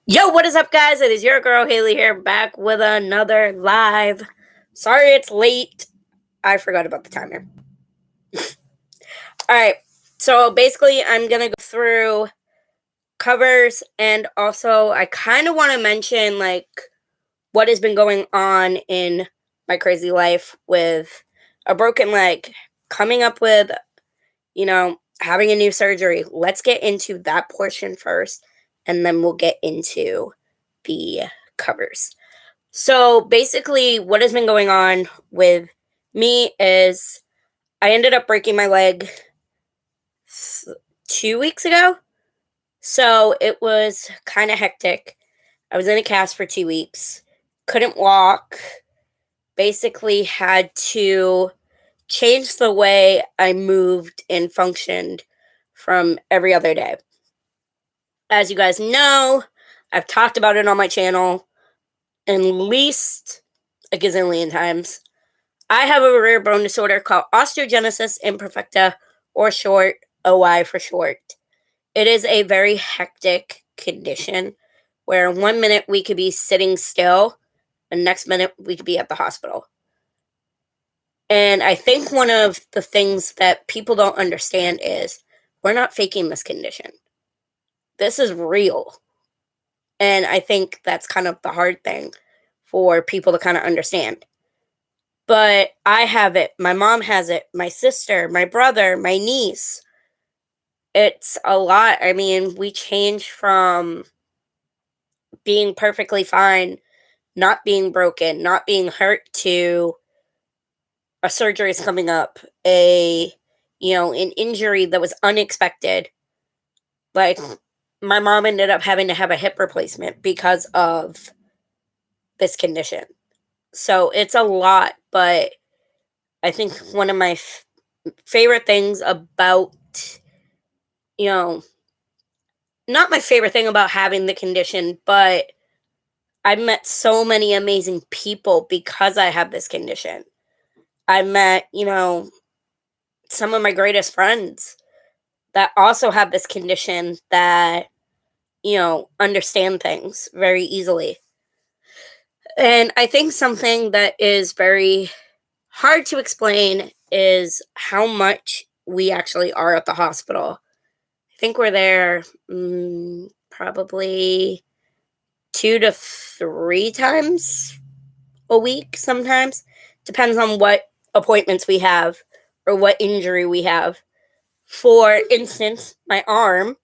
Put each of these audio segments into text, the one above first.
Yo, what is up, guys? It is your girl Haley here, back with another live. Sorry it's late. I forgot about the timer. All right, so basically, I'm gonna go through covers, and also I kind of want to mention like what has been going on in my crazy life with a broken leg, coming up with having a new surgery. Let's get into that portion first, and then we'll get into the covers. So basically, what has been going on with me is I ended up breaking my leg 2 weeks ago. So it was kind of hectic. I was in a cast for 2 weeks, couldn't walk, basically had to change the way I moved and functioned from every other day. As you guys know, I've talked about it on my channel at least a gazillion times. I have a rare bone disorder called osteogenesis imperfecta, or short, OI for short. It is a very hectic condition where 1 minute we could be sitting still, and next minute we could be at the hospital. And I think one of the things that people don't understand is we're not faking this condition. This is real. And I think that's kind of the hard thing for people to kind of understand. But I have it, my mom has it, my sister, my brother, my niece. It's a lot. I mean, we change from being perfectly fine, not being broken, not being hurt, to a surgery is coming up, an injury that was unexpected. Like, my mom ended up having to have a hip replacement because of this condition. So it's a lot, but I think one of my favorite things about, you know, not my favorite thing about having the condition, but I've met so many amazing people because I have this condition. I met, some of my greatest friends that also have this condition that, understand things very easily. And I think something that is very hard to explain is how much we actually are at the hospital. I think we're there probably 2 to 3 times a week sometimes. Depends on what appointments we have or what injury we have. For instance, my arm,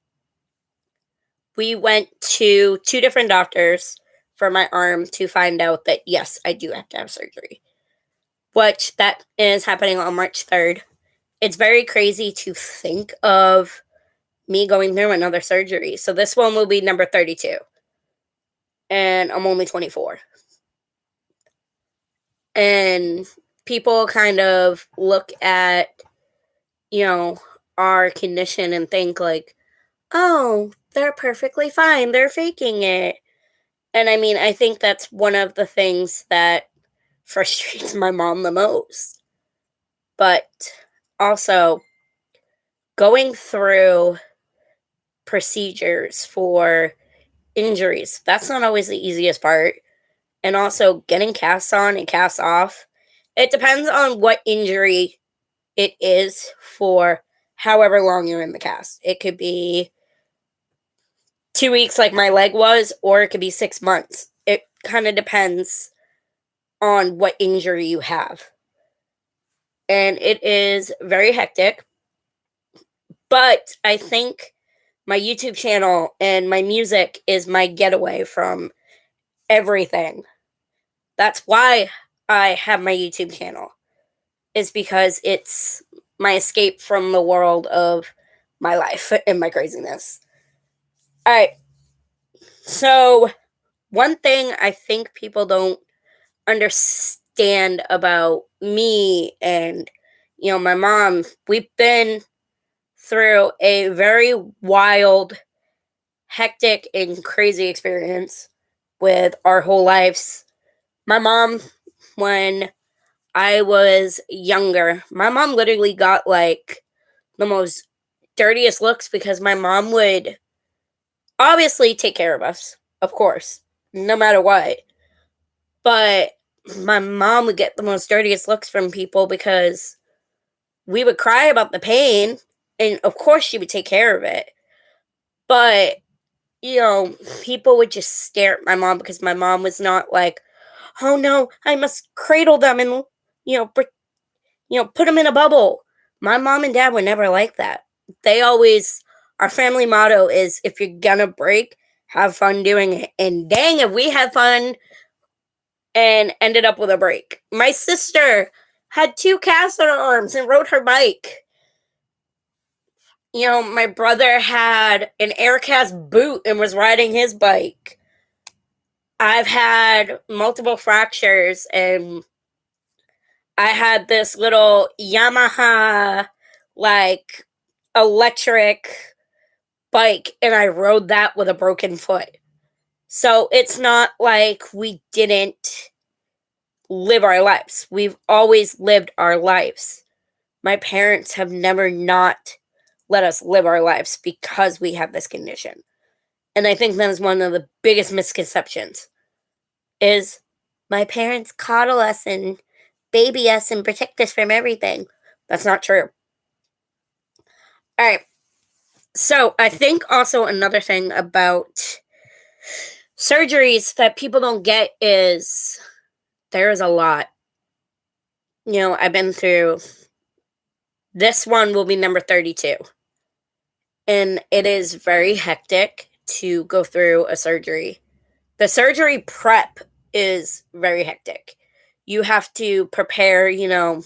we went to 2 different doctors for my arm to find out that yes, I do have to have surgery. Which that is happening on March 3rd. It's very crazy to think of me going through another surgery. So this one will be number 32. And I'm only 24. And people kind of look at, our condition and think like, oh, they're perfectly fine. They're faking it. And I mean, I think that's one of the things that frustrates my mom the most. But also, going through procedures for injuries, that's not always the easiest part. And also, getting casts on and casts off, it depends on what injury it is for however long you're in the cast. It could be 2 weeks, like my leg was, or it could be 6 months. It kind of depends on what injury you have. And it is very hectic. But I think my YouTube channel and my music is my getaway from everything. That's why I have my YouTube channel, is because it's my escape from the world of my life and my craziness. All right. So, one thing I think people don't understand about me and, my mom, we've been through a very wild, hectic, and crazy experience with our whole lives. My mom, when I was younger, my mom literally got like the most dirtiest looks because my mom would obviously take care of us. of course, no matter what. But my mom would get the most dirtiest looks from people because we would cry about the pain, and of course she would take care of it. But, you know, people would just stare at my mom because my mom was not like, "Oh no, I must cradle them and you know, put them in a bubble." My mom and dad were never like that. They always Our family motto is if you're gonna break, have fun doing it. And dang, if we had fun and ended up with a break. My sister had two casts on her arms and rode her bike. My brother had an air cast boot and was riding his bike. I've had multiple fractures, and I had this little Yamaha, like, electric bike, and I rode that with a broken foot. So it's not like we didn't live our lives. We've always lived our lives. My parents have never not let us live our lives because we have this condition. And I think that is one of the biggest misconceptions is my parents coddle us and baby us and protect us from everything. That's not true. All right. So I think also another thing about surgeries that people don't get is there is a lot. I've been through this one will be number 32. And it is very hectic to go through a surgery. The surgery prep is very hectic. You have to prepare, your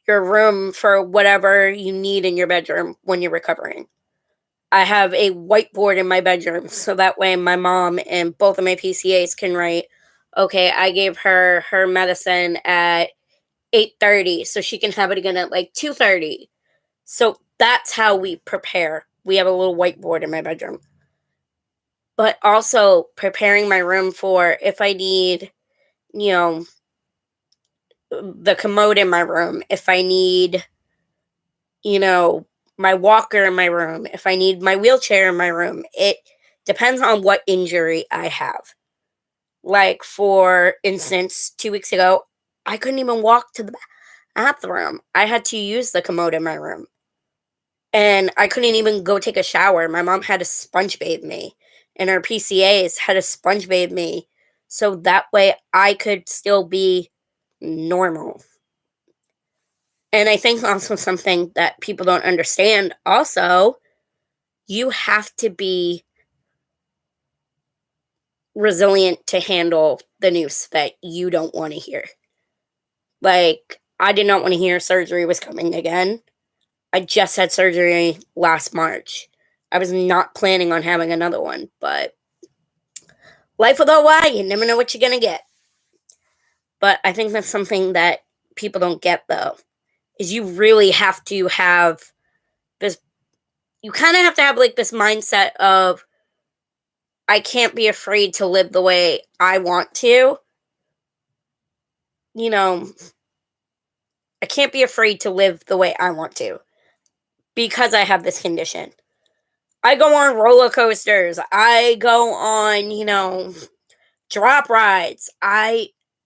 room for whatever you need in your bedroom when you're recovering. I have a whiteboard in my bedroom so that way my mom and both of my PCAs can write, okay, I gave her her medicine at 8:30 so she can have it again at like 2:30. So that's how we prepare. We have a little whiteboard in my bedroom. But also preparing my room for if I need, you know, the commode in my room, if I need, you know, my walker in my room, if I need my wheelchair in my room. It depends on what injury I have. Like, for instance, 2 weeks ago, I couldn't even walk to the bathroom. I had to use the commode in my room. And I couldn't even go take a shower. My mom had to sponge bathe me, and her PCAs had to sponge bathe me so that way I could still be normal. And I think also something that people don't understand also, you have to be resilient to handle the news that you don't want to hear. Like, I did not want to hear surgery was coming again. I just had surgery last March. I was not planning on having another one, but life without why, you never know what you're going to get. But I think that's something that people don't get, though, is you really have to have this, you kind of have to have like this mindset of, I can't be afraid to live the way I want to. You know, I can't be afraid to live the way I want to because I have this condition. I go on roller coasters. I go on, drop rides.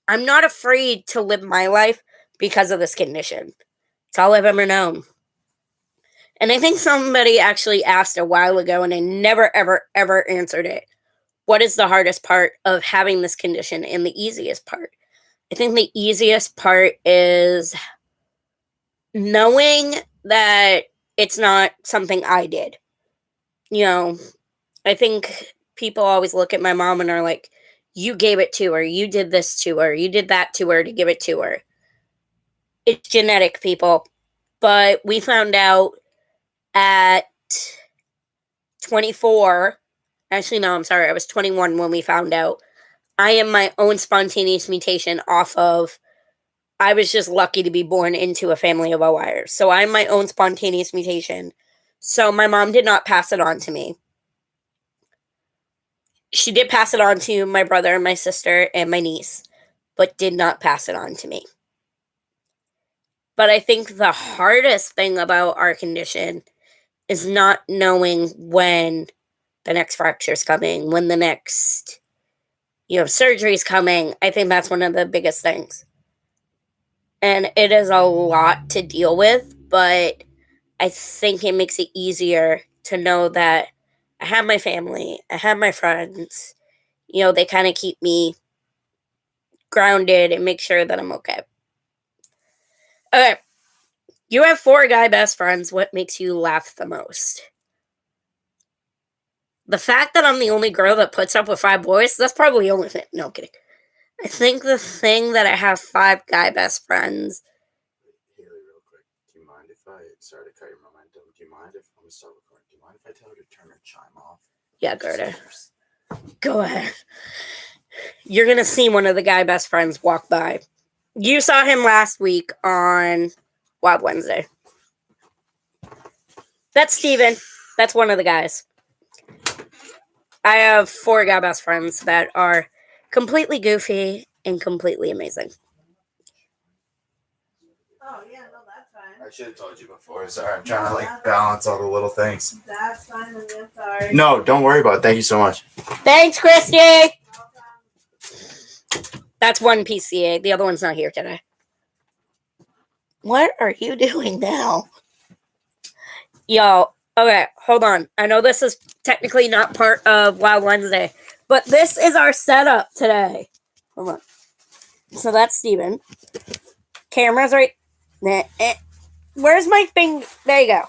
I'm not afraid to live my life because of this condition. It's all I've ever known. And I think somebody actually asked a while ago and I never ever ever answered it. What is the hardest part of having this condition and the easiest part? I think the easiest part is knowing that it's not something I did. You know, I think people always look at my mom and are like, you gave it to her, you did this to her, you did that to her to give it to her. It's genetic, people. But we found out at 24, actually, no, I'm sorry, I was 21 when we found out. I am my own spontaneous mutation off of, I was just lucky to be born into a family of OIers. So I'm my own spontaneous mutation. So my mom did not pass it on to me. She did pass it on to my brother, my sister, and my niece, but did not pass it on to me. But I think the hardest thing about our condition is not knowing when the next fracture's coming, when the next, surgery's coming. I think that's one of the biggest things. And it is a lot to deal with, but I think it makes it easier to know that I have my family, I have my friends. They kind of keep me grounded and make sure that I'm okay. Okay. You have 4 guy best friends. What makes you laugh the most? The fact that I'm the only girl that puts up with 5 boys, that's probably the only thing. No, I'm kidding. I think the thing that I have 5 guy best friends. Haley, real quick, do you mind if I, sorry to cut your momentum, do you mind if, I'm going to start recording, do you mind if I tell her to turn her chime off? Yeah, Gerda. Go ahead. You're going to see one of the guy best friends walk by. You saw him last week on Wild Wednesday. That's Steven. That's one of the guys. I have 4 guy best friends that are completely goofy and completely amazing. Oh, yeah, no, that's fine. I should have told you before. Sorry, I'm trying to balance all the little things. That's fine, and I'm sorry. No, don't worry about it. Thank you so much. Thanks, Christy. That's one PCA. The other one's not here today. What are you doing now? Yo, okay, hold on. I know this is technically not part of Wild Wednesday, but this is our setup today. Hold on. So that's Steven. Camera's right. Where's my thing? There you go.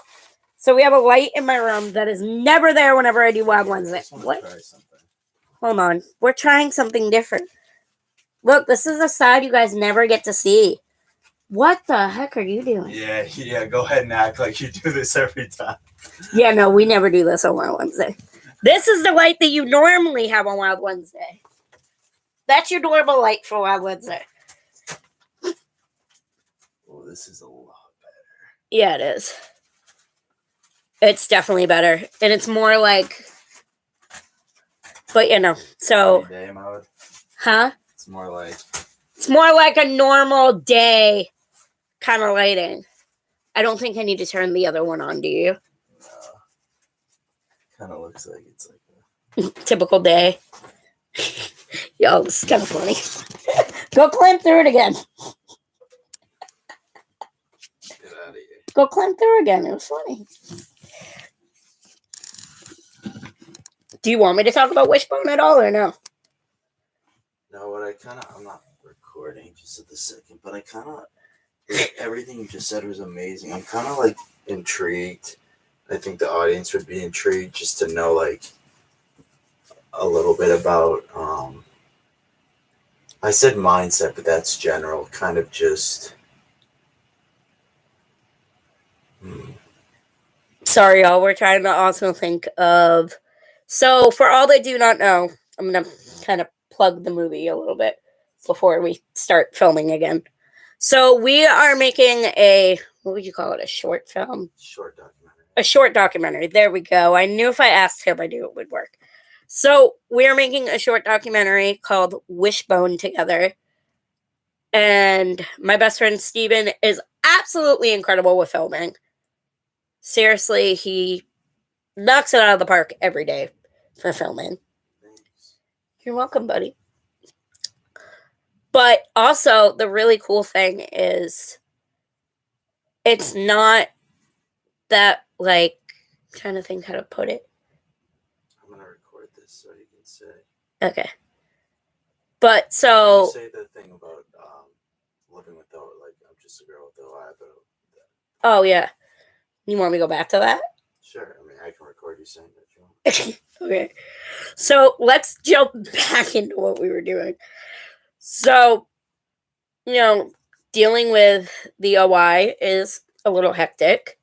So we have a light in my room that is never there whenever I do Wild Wednesday. What? Hold on. We're trying something different. Look, this is a side you guys never get to see. What the heck are you doing? Yeah, go ahead and act like you do this every time. Yeah, no, we never do this on Wild Wednesday. This is the light that you normally have on Wild Wednesday. That's your normal light for Wild Wednesday. Well, this is a lot better. Yeah, it is. It's definitely better. And it's more like... But, so... Day mode. Huh? It's more like... It's more like a normal day kind of lighting. I don't think I need to turn the other one on, do you? No. Kind of looks like it's like a... Typical day. Yo, this is kind of funny. Go climb through it again. Get out of here. Go climb through again. It was funny. Do you want me to talk about Wishbone at all or no? No, I'm not recording just at the second, but I kind of, everything you just said was amazing. I'm kind of intrigued. I think the audience would be intrigued just to know a little bit about, I said mindset, but that's general, kind of just. Sorry, y'all. We're trying to also think of. So, for all that do not know, I'm going to kind of plug the movie a little bit before we start filming again. So, we are making what would you call it? A short film? Short documentary. A short documentary. There we go. I knew if I asked him, I knew it would work. So, we are making a short documentary called Wishbone together. And my best friend, Steven, is absolutely incredible with filming. Seriously, he knocks it out of the park every day for filming. Thanks. You're welcome, buddy. But also, the really cool thing is it's not that, I'm trying to think how to put it. I'm going to record this so you can say. Okay. But so... Say the thing about living with I'm just a girl with OI, but... Oh, yeah. You want me to go back to that? Sure. I mean, I can record you saying that if you want. Okay. So let's jump back into what we were doing. So, dealing with the OI is a little hectic.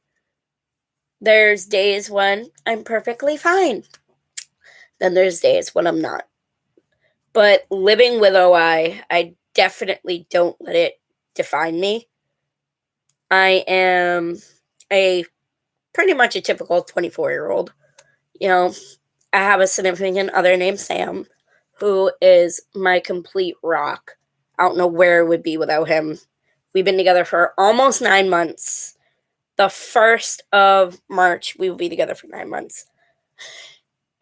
There's days when I'm perfectly fine. Then there's days when I'm not. But living with OI, I definitely don't let it define me. I am pretty much a typical 24-year-old. I have a significant other named Sam, who is my complete rock. I don't know where it would be without him. We've been together for almost 9 months. The 1st of March, we will be together for 9 months.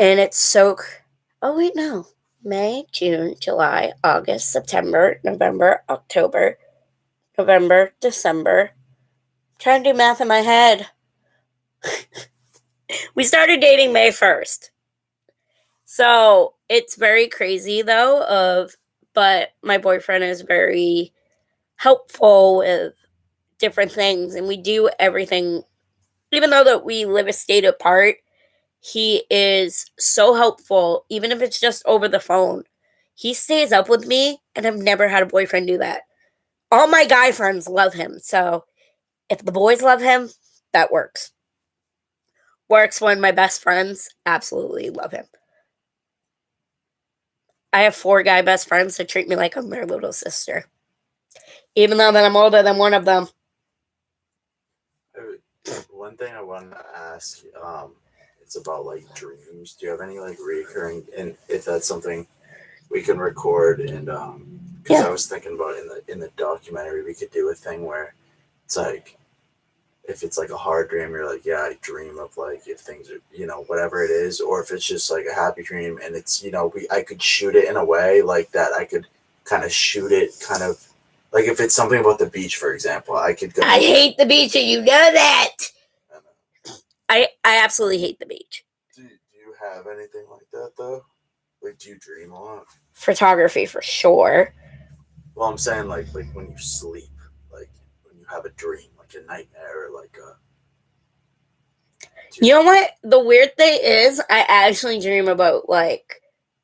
And it's so. Oh, wait, no. May, June, July, August, September, November, October, November, December. I'm trying to do math in my head. We started dating May 1st. So it's very crazy though, but my boyfriend is very helpful with different things, and we do everything. Even though that we live a state apart, he is so helpful, even if it's just over the phone. He stays up with me, and I've never had a boyfriend do that. All my guy friends love him, so if the boys love him, that works. Works when my best friends absolutely love him. I have 4 guy best friends that treat me like I'm their little sister. Even though that I'm older than one of them. One thing I wanted to ask, it's about like dreams. Do you have any like recurring, and if that's something we can record, and because Yeah. I was thinking about in the documentary we could do a thing where it's like, if it's like a hard dream, you're like, yeah, I dream of like, if things are, whatever it is, or if it's just like a happy dream and it's, I could shoot it in a way like that. I could kind of shoot it kind of like, if it's something about the beach, for example, I could go. I hate the beach, and you know that. I absolutely hate the beach. Do you have anything like that though? Like, do you dream a lot? Photography for sure. Well, I'm saying like when you sleep, like when you have a dream, like a nightmare, or like a. You know what? The weird thing is, I actually dream about like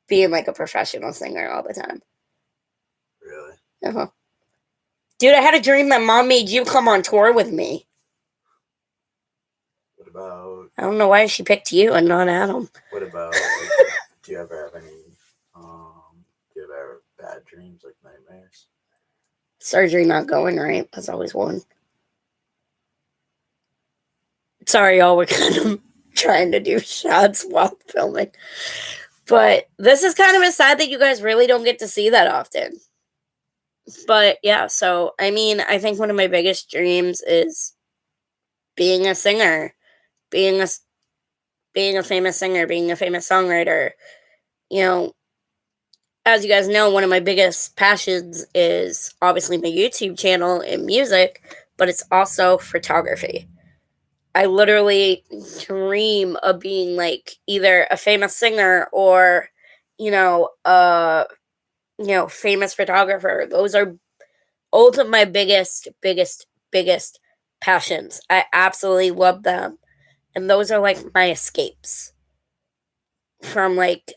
being like a professional singer all the time. Really? Uh-huh. Dude, I had a dream that Mom made you come on tour with me. What about? I don't know why she picked you and not Adam. What about? Like, do you ever have any? Do you ever have bad dreams, like nightmares? Surgery not going right. That's always one. Sorry, y'all. We're kind of trying to do shots while filming. But this is kind of a side that you guys really don't get to see that often. But yeah, so I mean, I think one of my biggest dreams is being a singer, being a famous singer, being a famous songwriter. As you guys know, one of my biggest passions is obviously my YouTube channel and music, but it's also photography. I literally dream of being like either a famous singer or, famous photographer. Those are both of my biggest passions. I absolutely love them. And those are like my escapes from like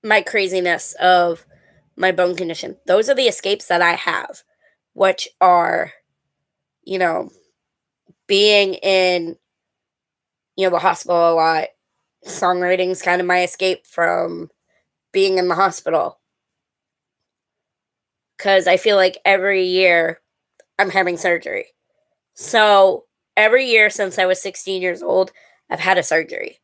my craziness of my bone condition. Those are the escapes that I have, which are, being in, the hospital a lot. Songwriting is kind of my escape from being in the hospital. Because I feel like every year I'm having surgery. So every year since I was 16 years old, I've had a surgery.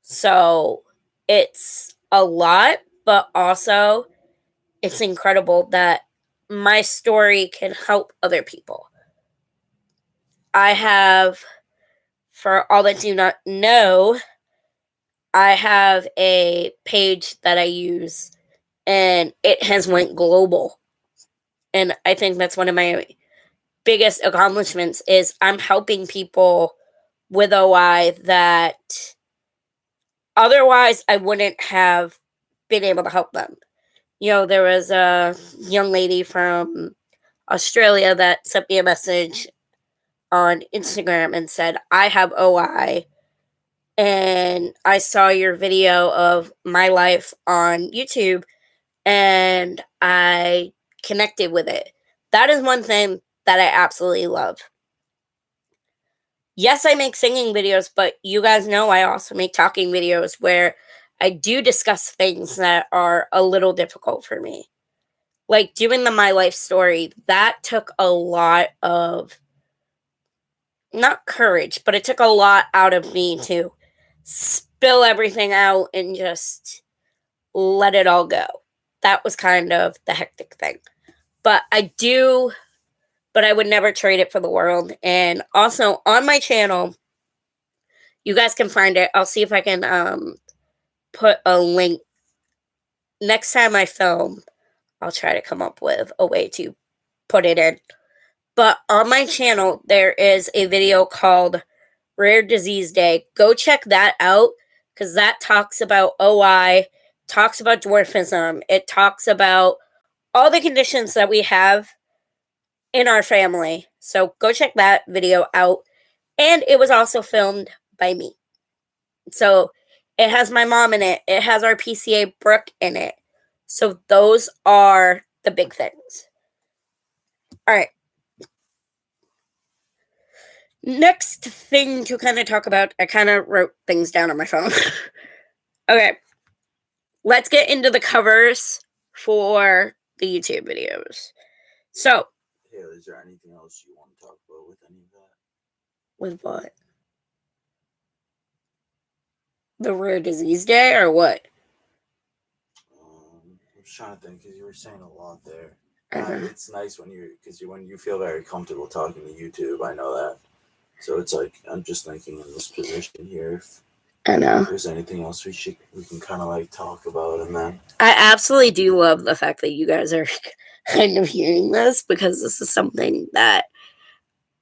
So it's a lot, but also it's incredible that my story can help other people. I have, for all that do not know, I have a page that I use, and it has went global. And I think that's one of my biggest accomplishments is I'm helping people with OI that otherwise I wouldn't have been able to help them. There was a young lady from Australia that sent me a message on Instagram and said, I have OI, and I saw your video of my life on YouTube, and I connected with it. That is one thing that I absolutely love. Yes, I make singing videos, but you guys know I also make talking videos where I do discuss things that are a little difficult for me. Like doing the My Life story, that took a lot of, not courage, but it took a lot out of me to spill everything out and just let it all go. That was kind of the hectic thing. But I would never trade it for the world. And also on my channel, you guys can find it. I'll see if I can put a link next time I film. I'll try to come up with a way to put it in. But on my channel, there is a video called Rare Disease Day. Go check that out because that talks about OI, talks about dwarfism. It talks about all the conditions that we have in our family. So go check that video out. And it was also filmed by me. So it has my mom in it. It has our PCA Brooke in it. So those are the big things. All right. Next thing to kind of talk about, I kind of wrote things down on my phone. Okay. Let's get into the covers for the YouTube videos. So, Taylor, is there anything else you want to talk about with any of that? with what? The Rare Disease Day or what? I'm just trying to think because you were saying a lot there. Uh-huh. It's nice when you feel very comfortable talking to YouTube. I know that. So it's like I'm just thinking in this position here. I know. If there's anything else we can kind of like talk about, and then I absolutely do love the fact that you guys are kind of hearing this because this is something that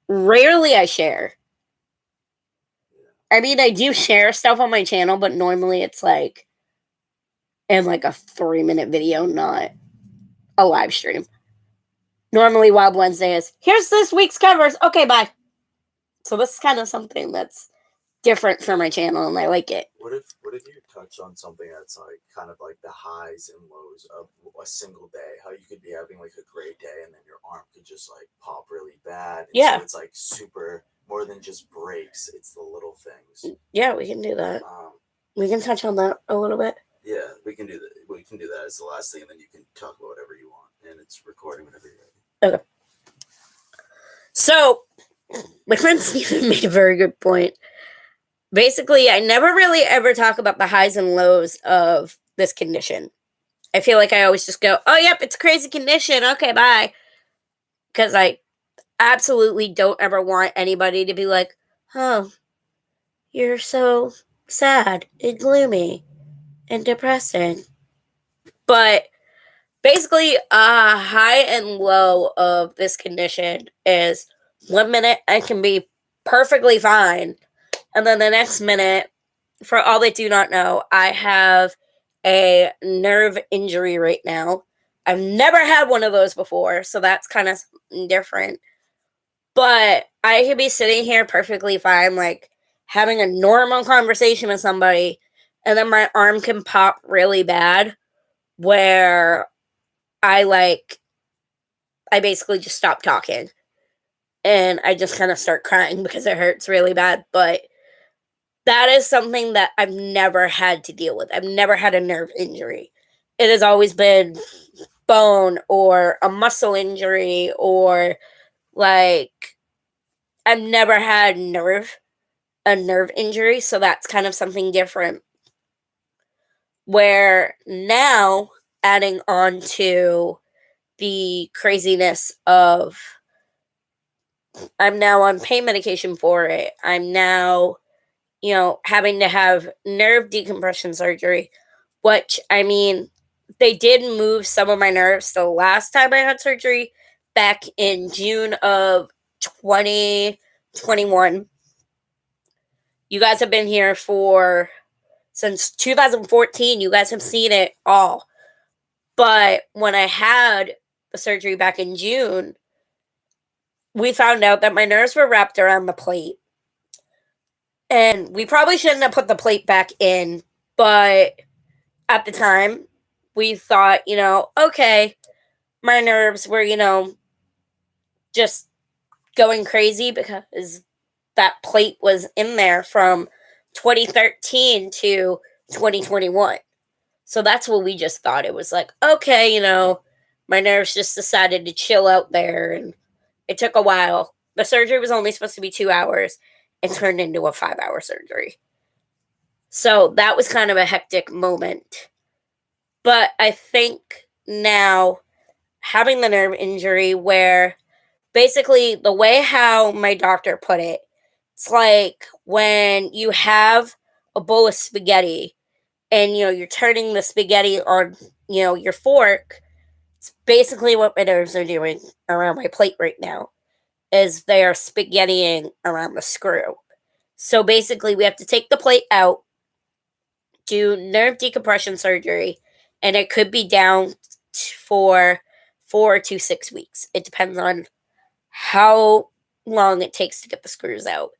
rarely I share. I mean, I do share stuff on my channel, but normally it's like in like a 3-minute video, not a live stream. Normally, Wild Wednesday is, here's this week's covers. Okay, bye. So this is kind of something that's different for my channel, and I like it. what if you touch on something that's like kind of like the highs and lows of a single day? How you could be having like a great day, and then your arm could just like pop really bad. And Yeah. So it's like super more than just breaks. It's the little things. Yeah, we can do that. We can touch on that a little bit. Yeah, we can do that. We can do that as the last thing, and then you can talk about whatever you want, and it's recording whenever you're ready. Okay. So, my friend Stephen made a very good point. Basically, I never really ever talk about the highs and lows of this condition. I feel like I always just go, oh, yep, it's a crazy condition. Okay, bye. Because I absolutely don't ever want anybody to be like, oh, you're so sad and gloomy and depressing. But basically, a high and low of this condition is 1 minute I can be perfectly fine. And then the next minute, for all that do not know, I have a nerve injury right now. I've never had one of those before, so that's kind of different. But I could be sitting here perfectly fine, like having a normal conversation with somebody, and then my arm can pop really bad where I basically just stop talking. And I just kind of start crying because it hurts really bad. But that is something that I've never had to deal with. I've never had a nerve injury. It has always been bone or a muscle injury, or like I've never had a nerve injury. So that's kind of something different. Where now, adding on to the craziness of I'm now on pain medication for it. I'm now, having to have nerve decompression surgery, which, I mean, they did move some of my nerves the last time I had surgery back in June of 2021. You guys have been here since 2014. You guys have seen it all. But when I had the surgery back in June, we found out that my nerves were wrapped around the plate. And we probably shouldn't have put the plate back in, but at the time, we thought, okay, my nerves were, just going crazy because that plate was in there from 2013 to 2021. So that's what we just thought. It was like, okay, my nerves just decided to chill out there, and it took a while. The surgery was only supposed to be 2 hours. It turned into a 5-hour surgery. So that was kind of a hectic moment. But I think now, having the nerve injury, where basically the way how my doctor put it, it's like when you have a bowl of spaghetti and you're turning the spaghetti on your fork. It's basically what my nerves are doing around my plate right now, is they are spaghettiing around the screw. So basically we have to take the plate out, do nerve decompression surgery, and it could be down for 4 to 6 weeks. It depends on how long it takes to get the screws out.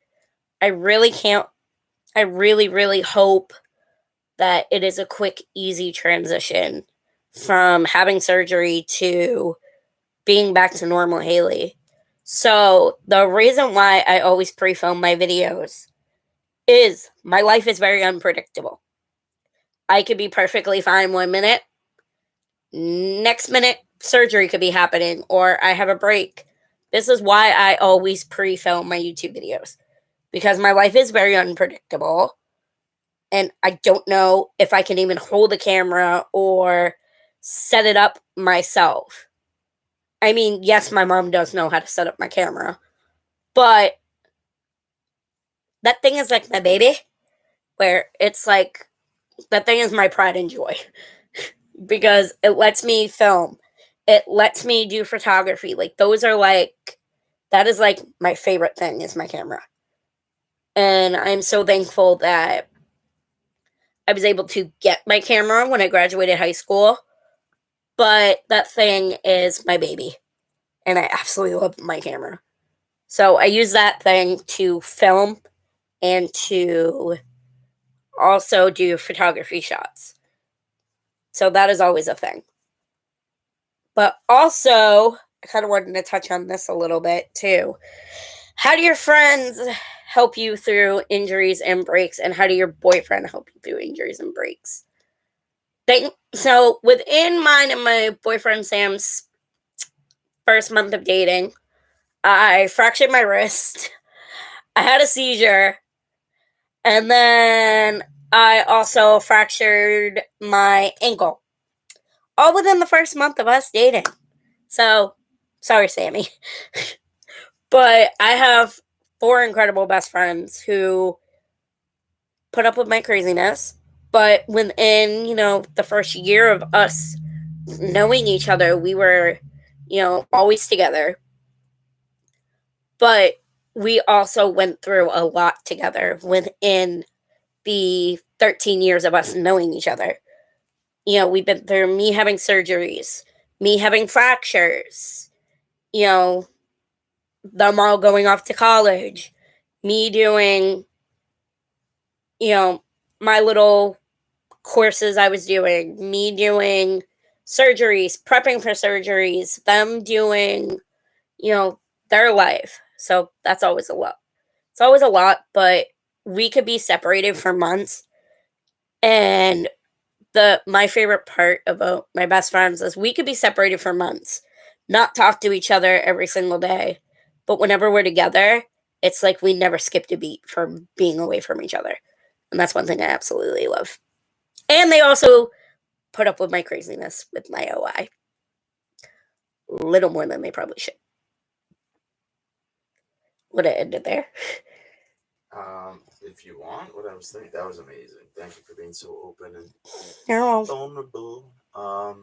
I really, really hope that it is a quick, easy transition from having surgery to being back to normal Haley. So the reason why I always pre-film my videos is my life is very unpredictable. I could be perfectly fine 1 minute. Next minute, surgery could be happening, or I have a break. This is why I always pre-film my YouTube videos, because my life is very unpredictable, and I don't know if I can even hold a camera or set it up myself. I mean, yes, my mom does know how to set up my camera, but that thing is like my baby, where it's like, that thing is my pride and joy because it lets me film. It lets me do photography. Like, that is like my favorite thing is my camera. And I'm so thankful that I was able to get my camera when I graduated high school. But that thing is my baby. And I absolutely love my camera. So I use that thing to film and to also do photography shots. So that is always a thing. But also, I kind of wanted to touch on this a little bit too. How do your friends help you through injuries and breaks? And how do your boyfriend help you through injuries and breaks? So within mine and my boyfriend Sam's first month of dating, I fractured my wrist. I had a seizure. And then I also fractured my ankle. All within the first month of us dating. So, sorry, Sammy. But I have 4 incredible best friends who put up with my craziness. But within, the first year of us knowing each other, we were, always together. But we also went through a lot together within the 13 years of us knowing each other. We've been through me having surgeries, me having fractures, them all going off to college, me doing, my little courses I was doing, me doing surgeries, prepping for surgeries, them doing, their life. So that's always a lot. It's always a lot, but we could be separated for months. And my favorite part about my best friends is we could be separated for months, not talk to each other every single day. But whenever we're together, it's like we never skipped a beat from being away from each other. And that's one thing I absolutely love. And they also put up with my craziness with my OI. A little more than they probably should. Would it ended there? If you want, what I was thinking, that was amazing. Thank you for being so open and No. vulnerable. I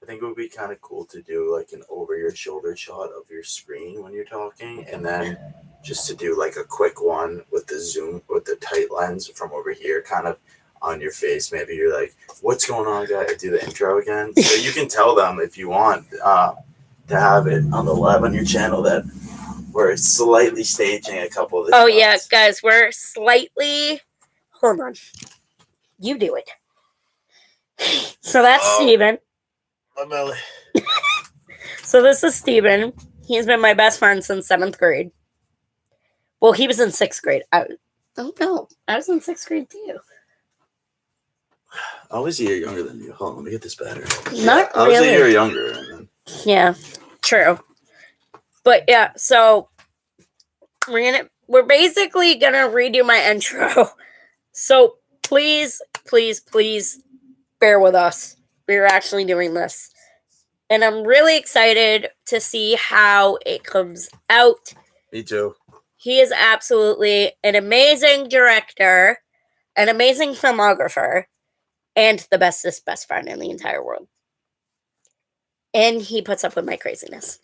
think it would be kind of cool to do like an over your shoulder shot of your screen when you're talking, and then just to do like a quick one with the zoom, with the tight lens from over here, kind of on your face. Maybe you're like, "What's going on, guys?" Do the intro again, so you can tell them if you want to have it on the live on your channel that we're slightly staging a couple of the shots. Yeah, guys, we're slightly. Hold on, you do it. So that's Steven. My belly. So this is Steven. He's been my best friend since 7th grade. Well, he was in 6th grade. I was in 6th grade too. I was a year younger than you. Hold on, let me get this better. Not I was really. a year younger. And then... Yeah, true. But yeah, so we're basically gonna redo my intro. So please bear with us. We're actually doing this. And I'm really excited to see how it comes out. Me too. He is absolutely an amazing director, an amazing filmographer, and the bestest best friend in the entire world. And he puts up with my craziness.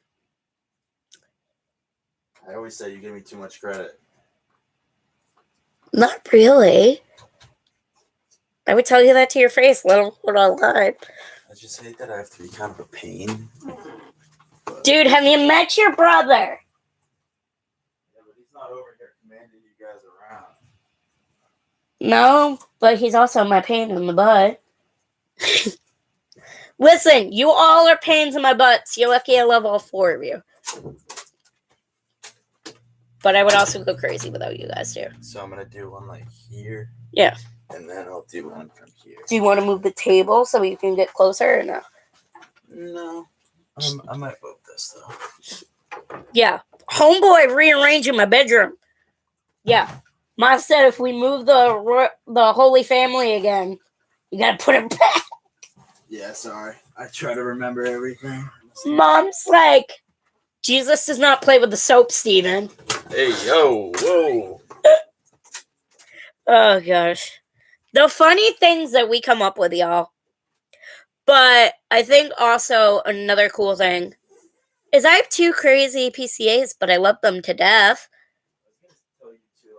I always say you give me too much credit. Not really. I would tell you that to your face, little lie. I just hate that I have to be kind of a pain. Dude, have you met your brother? Yeah, but he's not over here commanding you guys around. No, but he's also my pain in the butt. Listen, you all are pains in my butts. You're lucky I love all four of you. But I would also go crazy without you guys too. So I'm gonna do one like here. Yeah. And then I'll do one from here. Do you want to move the table so you can get closer or no? No. I might move this though. Yeah. Homeboy rearranging my bedroom. Yeah. Mom said if we move the Holy Family again, you gotta put it back. Yeah, sorry. I try to remember everything. Mom's like, Jesus does not play with the soap, Steven. Hey, yo, whoa. Oh, gosh. The funny things that we come up with, y'all. But I think also another cool thing is I have 2 crazy PCAs, but I love them to death. I was gonna tell you too.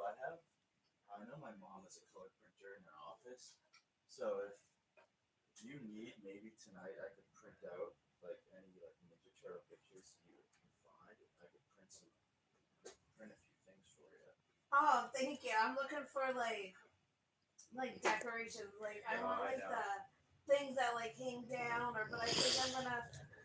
I know my mom is a color printer in her office, so if you need, maybe tonight I could print out like any like Ninja Turtle pictures you can find. I could print a few things for you. Oh, thank you. I'm looking for like decorations. Like I want like the things that like hang down, but I think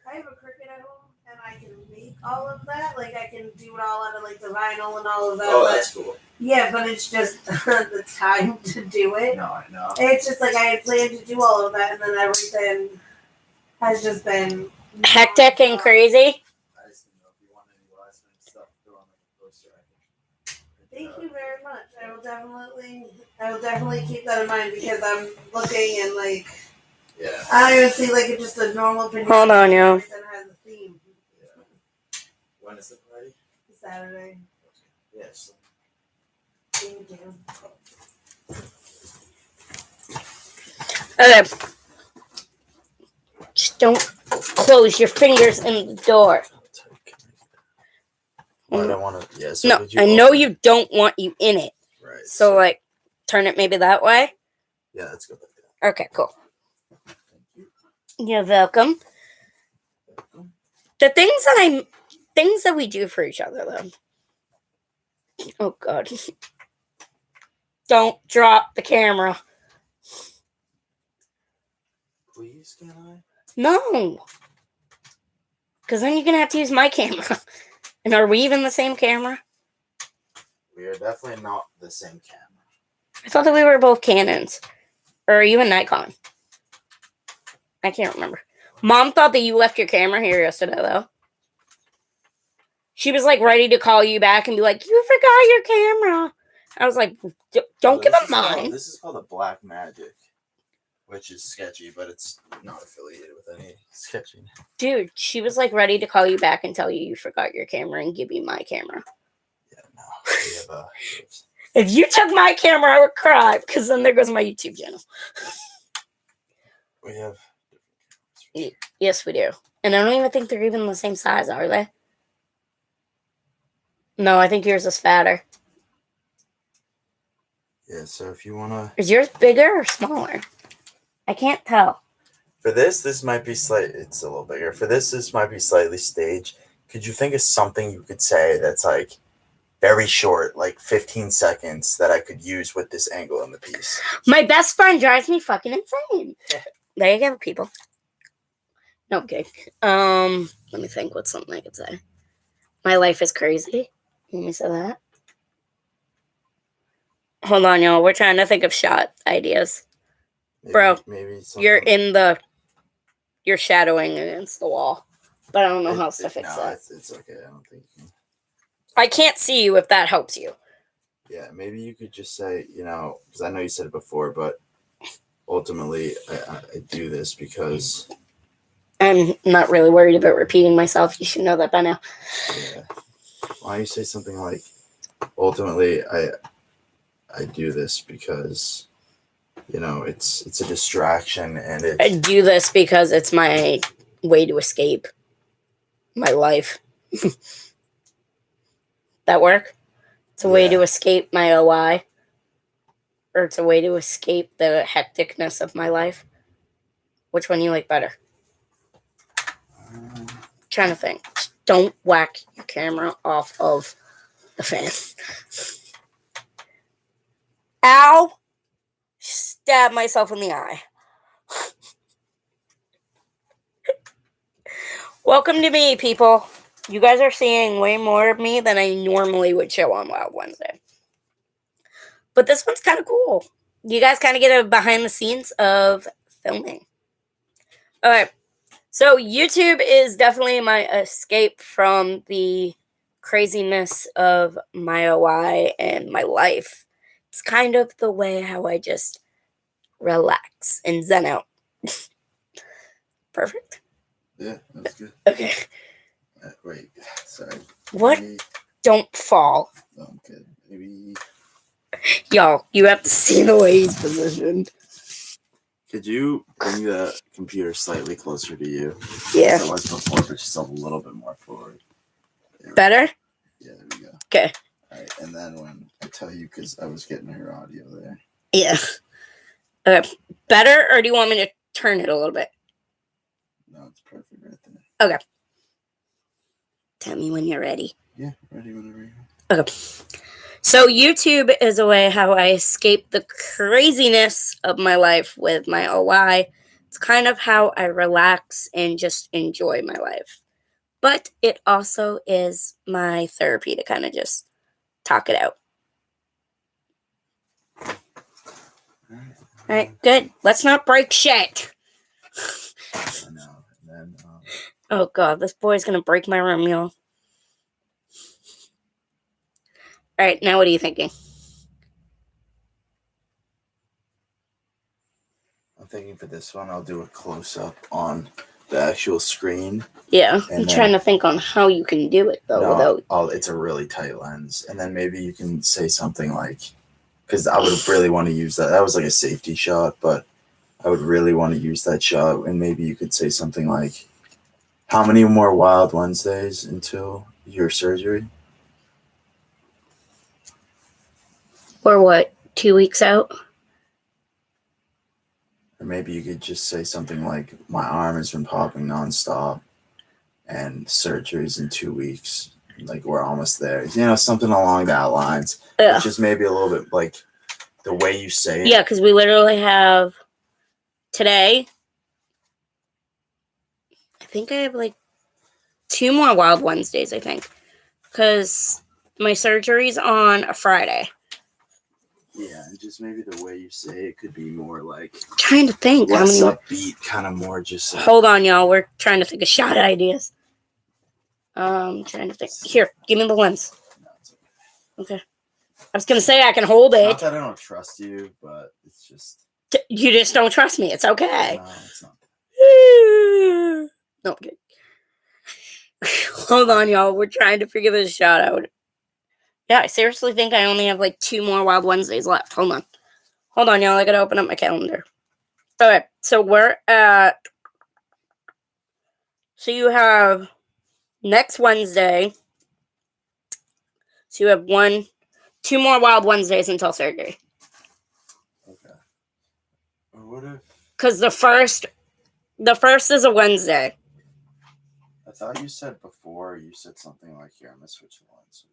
I have a Cricut at home and I can make all of that. Like I can do it all out of like the vinyl and all of that. Oh, that's cool. Yeah, but it's just the time to do it. No, I know. It's just like I had planned to do all of that, and then everything has just been Hectic and crazy. I just didn't know if you want any last minute stuff to go on like a poster. Thank you very much. I will definitely keep that in mind because I'm looking and like Yeah. I don't even see like it's just a normal picture. Hold on, yo. That has a theme. Yeah. When is the party? Saturday. Yes. Thank you. Okay. Just don't close your fingers in the door. Well, I don't want to. Yeah. So No, would you I know open- you don't want you in it. Right. So, like, turn it maybe that way. Yeah, let's go like that. Okay, cool. Thank you. You're welcome. The things that we do for each other, though. Oh, God. Don't drop the camera. Please, can I? No. Because then you're going to have to use my camera. And are we even the same camera? We are definitely not the same camera. I thought that we were both Canons. Or are you a Nikon? I can't remember. Mom thought that you left your camera here yesterday, though. She was, like, ready to call you back and be like, you forgot your camera. I was like, don't give them mine. This is called a Black Magic, which is sketchy, but it's not affiliated with any sketchy. Dude, she was, like, ready to call you back and tell you forgot your camera and give you my camera. Yeah, no. We have If you took my camera, I would cry, because then there goes my YouTube channel. we have. Yes, we do. And I don't even think they're even the same size, are they? No, I think yours is fatter. Yeah, so if you wanna. Is yours bigger or smaller? I can't tell. For this might be it's a little bigger. For this might be slightly staged. Could you think of something you could say that's like very short, like 15 seconds, that I could use with this angle in the piece? My best friend drives me fucking insane. There you go, people. No, okay. Let me think what's something I could say. My life is crazy. Let me say that. Hold on, y'all. We're trying to think of shot ideas. Bro, maybe you're shadowing against the wall. But I don't know how else to fix that. It's okay. I don't think you can. I can't see you if that helps you. Yeah, maybe you could just say, because I know you said it before, but ultimately I do this because I'm not really worried about repeating myself. You should know that by now. yeah. Why don't you say something like, ultimately I do this because you know, it's a distraction, and I it's do this because it's my way to escape my life. That work? It's a way to Yeah. escape my OI. Or it's a way to escape the hecticness of my life. Which one you like better? Trying to think. Don't whack your camera off of the fan. Ow! Stab myself in the eye. Welcome to me, people. You guys are seeing way more of me than I normally would show on Wild Wednesday. But this one's kind of cool. You guys kind of get a behind the scenes of filming. All right. So YouTube is definitely my escape from the craziness of my OI and my life. It's kind of the way how I just relax and zen out. Perfect. Yeah, that's good. Okay. Wait, sorry. What? Maybe, Don't fall. no, I'm kidding. Maybe. Y'all, you have to see the way he's positioned. Could you bring the computer slightly closer to you? Yeah. As it was before, but just a little bit more forward. Better? Yeah, there we go. Okay. All right, and then when I tell you, because I was getting her audio there. Yeah. Okay. Better, or do you want me to turn it a little bit? No, it's perfect right there. Okay. Tell me when you're ready. Yeah, ready whenever you Okay. So YouTube is a way how I escape the craziness of my life with my OI. It's kind of how I relax and just enjoy my life. But it also is my therapy to kind of just talk it out. All All right, good. Let's not break shit. I know. And then, Oh, God, this boy's going to break my room, y'all. All right, now what are you thinking? I'm thinking for this one, I'll do a close up on the actual screen. Yeah, And I'm then- trying to think on how you can do it, though, without... It's a really tight lens. And then maybe you can say something like, because I would really want to use that. That was like a safety shot, but I would really want to use that shot. And maybe you could say something like, how many more Wild Wednesdays until your surgery? Or what, 2 weeks out? Or maybe you could just say something like, my arm has been popping nonstop and surgery's in 2 weeks. Like, we're almost there. You know, something along that lines. Yeah. Just maybe a little bit like the way you say it. Yeah, because we literally have today. I think I have like 2 more Wild Wednesdays, I think. Because my surgery's on a Friday. Yeah, and just maybe the way you say it could be more like I'm trying to think how less many. upbeat, kind of more just like, Hold on, y'all. We're trying to think of shot ideas. Trying to think. Here, give me the lens. no, it's Okay. I was gonna say I can hold okay. Not it. that I don't trust you, but it's just You just don't trust me. It's okay. no, it's not. No, I'm kidding. Hold on, y'all. We're trying to figure this shot out. Yeah, I seriously think I only have like 2 more Wild Wednesdays left. Hold on. Hold on, y'all. I gotta open up my calendar. Okay, so we're at. So you have next Wednesday. So you have 2 more Wild Wednesdays until surgery. Okay. Or what if Because the first is a Wednesday. I thought you said before you said something like, here, I'm gonna switch the lens.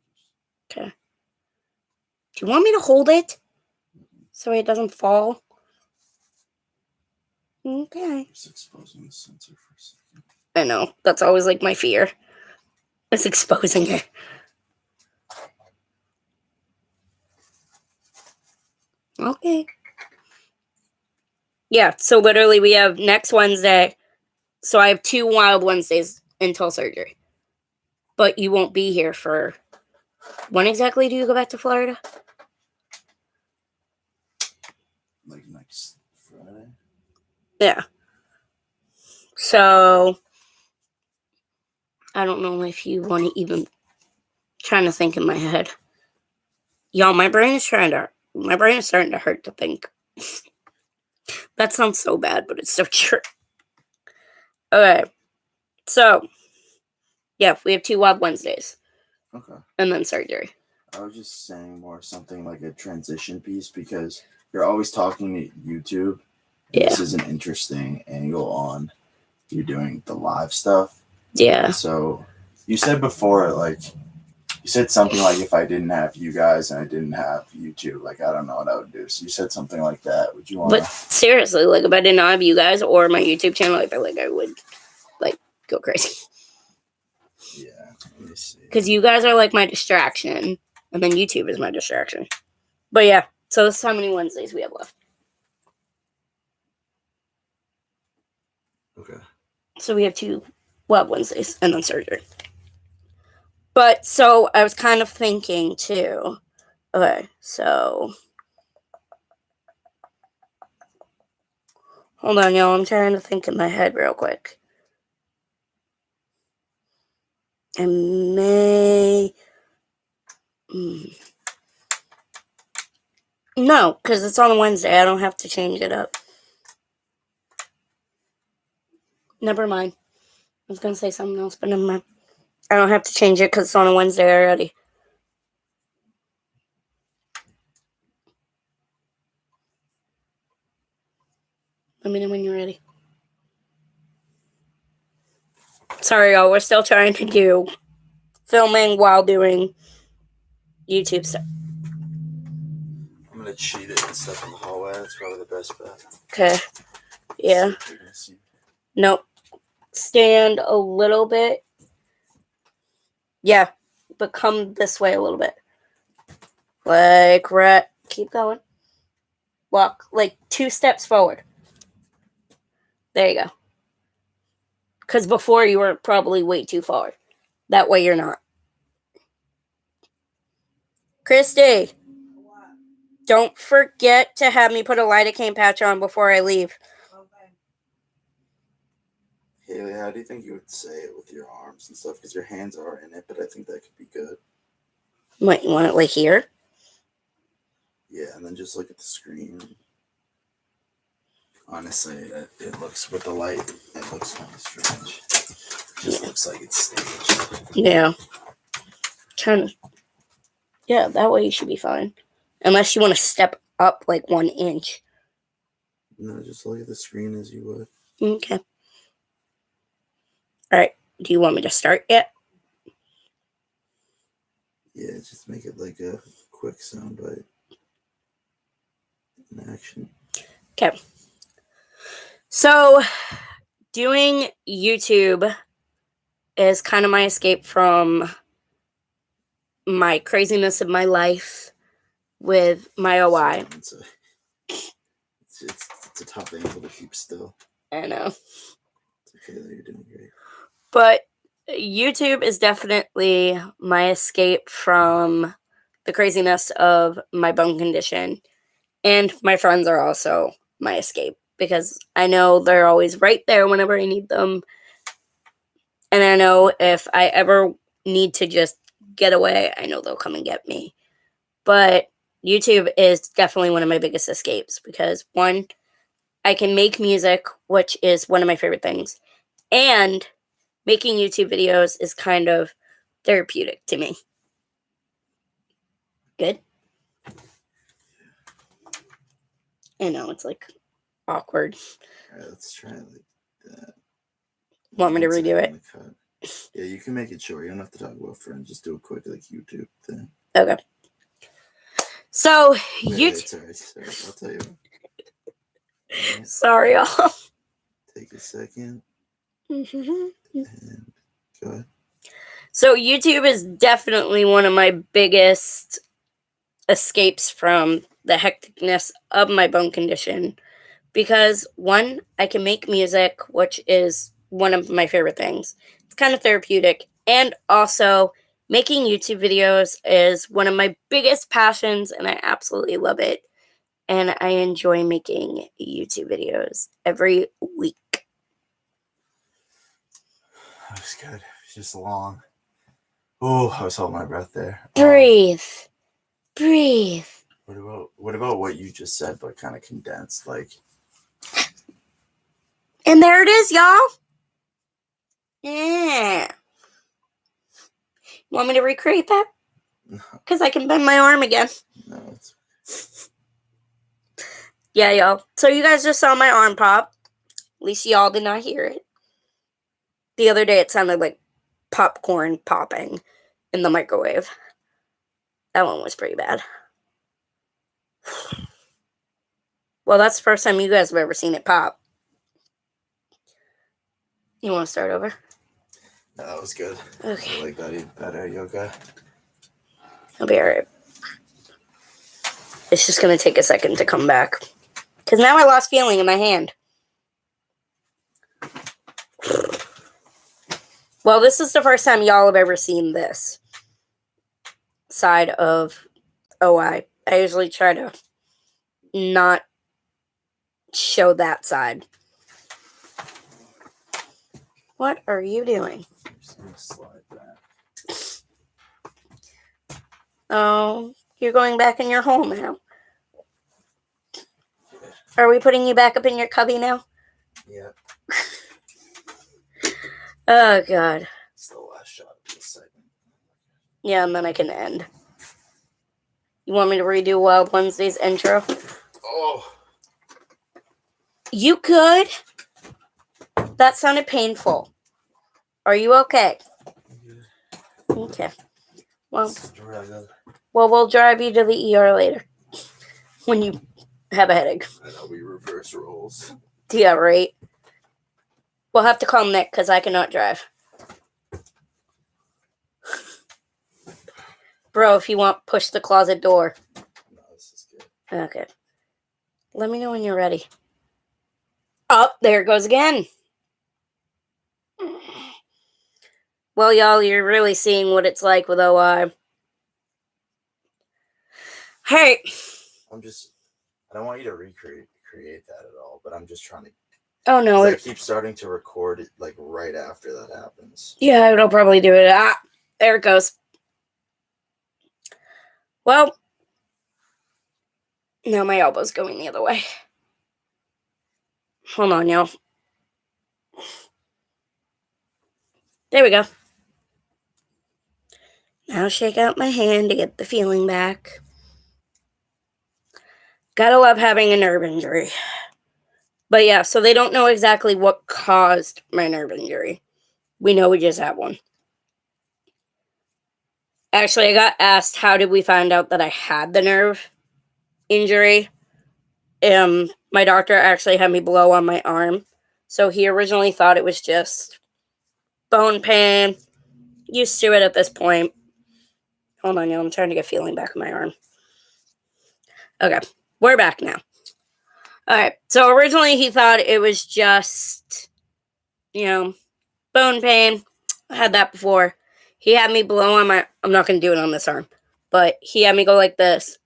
Okay. Do you want me to hold it so it doesn't fall? Okay. Just exposing the sensor for a second. I know. That's always like my fear. It's exposing it. Okay. Yeah, so literally we have next Wednesday. So I have 2 Wild Wednesdays until surgery. But you won't be here for... When exactly do you go back to Florida? Like next Friday? Yeah. So... I don't know if you want to even... Trying to think in my head. Y'all, my brain is starting to hurt to think. That sounds so bad, but it's so true. Okay. So, yeah, we have 2 Wild Wednesdays Okay. and then surgery. I was just saying more something like a transition piece because you're always talking to YouTube. And Yeah. This is an interesting angle on you doing the live stuff. Yeah. So you said before, like, you said something like if I didn't have you guys and I didn't have YouTube, like, I don't know what I would do. So you said something like that. Would you want But seriously, like, if I did not have you guys or my YouTube channel, I feel like I would, like, go crazy. Yeah. Let me see. Because you guys are, like, my distraction, and then YouTube is my distraction. But, yeah, so this is how many Wednesdays we have left. Okay. So we have 2 Wild Wednesdays and then surgery. But, so, I was kind of thinking, too. Okay, so... Hold on, y'all. I'm trying to think in my head real quick. I may... No, because it's on a Wednesday. I don't have to change it up. Never mind. I was going to say something else, but never mind. I don't have to change it because it's on a Wednesday already. Let me know when you're ready. Sorry, y'all. We're still trying to do filming while doing YouTube stuff. I'm going to cheat it and stuff in the hallway. That's probably the best bet. Okay. Yeah. Nope. Stand a little bit. Yeah. But come this way a little bit. Like, right. Keep going. Walk like 2 steps forward. There you go. Because before you were probably way too far. That way you're not. Christy, What? don't forget to have me put a lidocaine patch on before I leave. Okay. Haley, how do you think you would say it with your arms and stuff? Because your hands are in it, but I think that could be good. What, you want it like here? Yeah, and then just look at the screen. Honestly, it looks with the light, it looks kind of strange. It just looks like it's staged. Yeah. Trying to. Yeah, that way you should be fine. Unless you want to step up like 1 inch. No, just look at the screen as you would. Okay. Alright. Do you want me to start yet? Yeah, just make it like a quick soundbite. In action. Okay. So, doing YouTube is kind of my escape from my craziness of my life with my OI. It's a tough angle to keep still. I know. It's okay though, you're doing great. But YouTube is definitely my escape from the craziness of my bone condition. And my friends are also my escape because I know they're always right there whenever I need them. And I know if I ever need to just get away, I know they'll come and get me. But YouTube is definitely one of my biggest escapes because, 1, I can make music, which is one of my favorite things. And making YouTube videos is kind of therapeutic to me. Good? I know, it's like awkward. Alright, let's try it like that. Want me to One redo second, cut. Yeah, you can make it short. You don't have to talk about friends. Just do a quick like YouTube thing. Okay. So, Wait, sorry. I'll tell you. Right, sorry, y'all. take a second and go ahead. So, YouTube is definitely one of my biggest escapes from the hecticness of my bone condition because, 1, I can make music, which is one of my favorite things. It's kind of therapeutic, and also making YouTube videos is one of my biggest passions, and I absolutely love it. And I enjoy making YouTube videos every week. That was good. It's just long. Oh, I was holding my breath there. Breathe. Breathe. What about what you just said, but kind of condensed? Like, And there it is, y'all. Yeah. Want me to recreate that? No, Because I can bend my arm again. no, it's Yeah, y'all. So you guys just saw my arm pop. At least y'all did not hear it. The other day it sounded like popcorn popping in the microwave. That one was pretty bad. Well, that's the first time you guys have ever seen it pop. You want to start over? no, that was good. Okay. I like that even better. You okay? I'll be alright. It's just going to take a second to come back. Because now I lost feeling in my hand. Well, this is the first time y'all have ever seen this side of OI. I usually try to not show that side. What are you doing? I'm just gonna slide back. Oh, you're going back in your hole now. Are we putting you back up in your cubby now? Yeah, Oh, God. it's the last shot of this segment. Yeah, and then I can end. You want me to redo Wild Wednesday's intro? Oh, You good? That sounded painful. Are you okay? Okay. Well, struggle. we'll drive you to the ER later when you have a headache. And I'll be reverse roles. Yeah, right. We'll have to call Nick because I cannot drive. Bro, if you want, push the closet door. No, this is good. Okay. Let me know when you're ready. Oh, there it goes again. Well, y'all, you're really seeing what it's like with OI. Hey. I don't want you to create that at all, but I'm just trying to. Oh, no. 'Cause I keep starting to record it like right after that happens. Yeah, it'll probably do it. Ah, there it goes. Well, now my elbow's going the other way. Hold on, y'all. There we go. Now shake out my hand to get the feeling back. Gotta love having a nerve injury. But yeah, so they don't know exactly what caused my nerve injury. We know we just had one. Actually, I got asked how did we find out that I had the nerve injury. My doctor actually had me blow on my arm. So he originally thought it was just bone pain. Used to it at this point. Hold on, y'all. I'm trying to get feeling back in my arm. Okay, we're back now. All right, so originally he thought it was just, bone pain. I had that before. He had me blow on my, I'm not going to do it on this arm, but he had me go like this.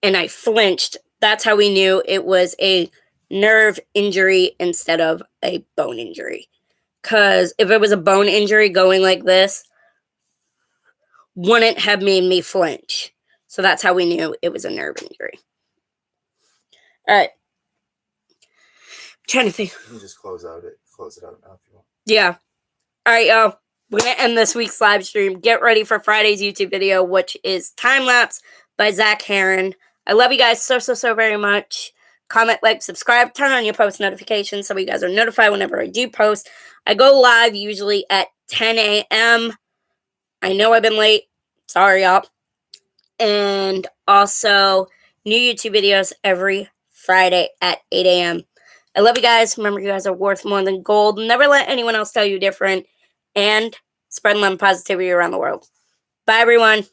And I flinched. That's how we knew it was a nerve injury instead of a bone injury. Because if it was a bone injury going like this, wouldn't have made me flinch. So that's how we knew it was a nerve injury. All right. I'm trying to think. You can just close it out now if you want. Yeah. All right, y'all. We're going to end this week's live stream. Get ready for Friday's YouTube video, which is Time Lapse by Zach Heron. I love you guys so, so, so very much. Comment, like, subscribe, turn on your post notifications so you guys are notified whenever I do post. I go live usually at 10 a.m. I know I've been late. Sorry, y'all. And also, new YouTube videos every Friday at 8 a.m. I love you guys. Remember, you guys are worth more than gold. Never let anyone else tell you different. And spread love and positivity around the world. Bye, everyone.